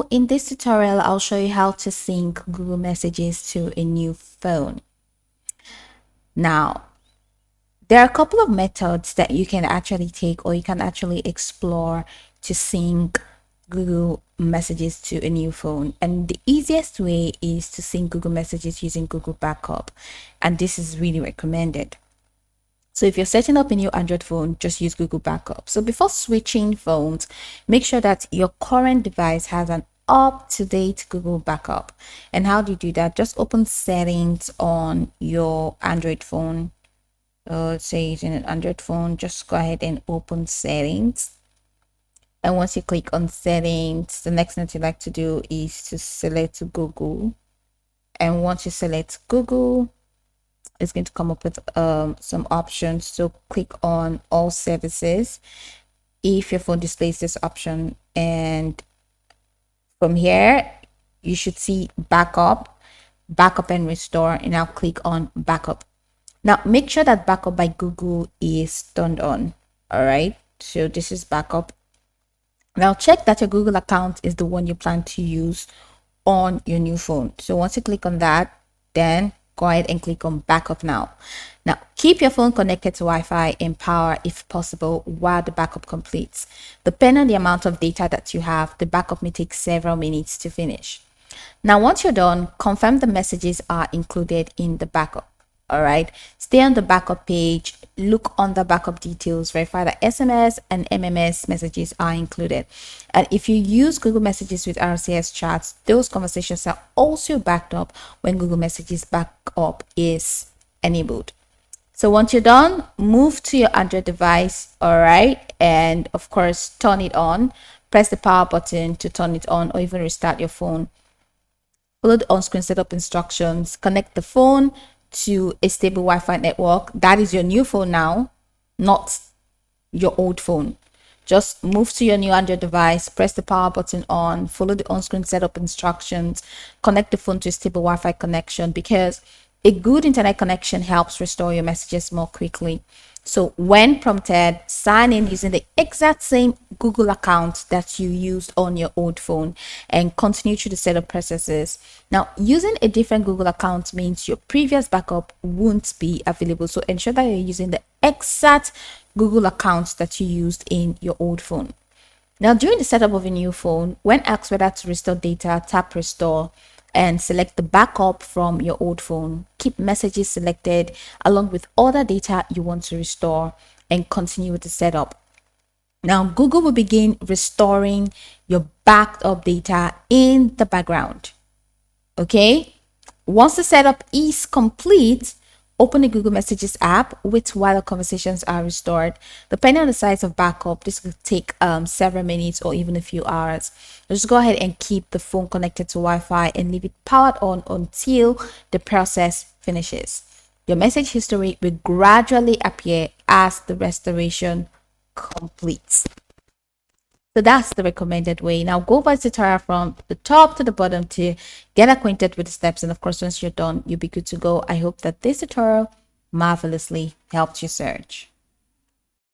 So in this tutorial, I'll show you how to sync Google Messages to a new phone. Now, there are a couple of methods that you can actually take or you can actually explore to sync Google Messages to a new phone. And the easiest way is to sync Google Messages using Google Backup. And this is really recommended. So if you're setting up a new Android phone, just use Google Backup. So before switching phones, make sure that your current device has an up-to-date Google Backup. And how do you do that? Just open settings on your Android phone. Let's say it's in an Android phone, just go ahead and open settings. And once you click on settings, the next thing you like to do is to select Google. And once you select Google, it's going to come up with some options. So click on all services if your phone displays this option, and from here you should see backup and restore, and now click on backup. Now make sure that backup by Google is turned on. All right, so this is backup. Now check that your Google account is the one you plan to use on your new phone. So once you click on that, then go ahead and click on backup now. Now keep your phone connected to Wi-Fi and power if possible while the backup completes. Depending on the amount of data that you have, the backup may take several minutes to finish. Now once you're done, confirm the messages are included in the backup. All right, stay on the backup page, look on the backup details, verify that SMS and MMS messages are included. And if you use Google Messages with RCS chats, those conversations are also backed up when Google Messages backup is enabled. So once you're done, move to your Android device, all right, and of course turn it on. Press the power button to turn it on or even restart your phone. Follow the on-screen setup instructions, connect the phone to a stable Wi-Fi network. That is your new phone now, not your old phone. Just move to your new Android device, press the power button on, follow the on-screen setup instructions, connect the phone to a stable Wi-Fi connection, because a good internet connection helps restore your messages more quickly. So when prompted, sign in using the exact same Google account that you used on your old phone and continue through the setup processes. Now, using a different Google account means your previous backup won't be available. So ensure that you're using the exact Google account that you used in your old phone. Now, during the setup of a new phone, when asked whether to restore data, tap restore and select the backup from your old phone. Keep messages selected along with other data you want to restore and continue with the setup. Now, Google will begin restoring your backed up data in the background. Okay, once the setup is complete, open the Google Messages app, wait while the conversations are restored. Depending on the size of backup, this could take several minutes or even a few hours. Just go ahead and keep the phone connected to Wi-Fi and leave it powered on until the process finishes. Your message history will gradually appear as the restoration completes. So that's the recommended way. Now go by the tutorial from the top to the bottom to get acquainted with the steps. And of course, once you're done, you'll be good to go. I hope that this tutorial marvelously helped you search.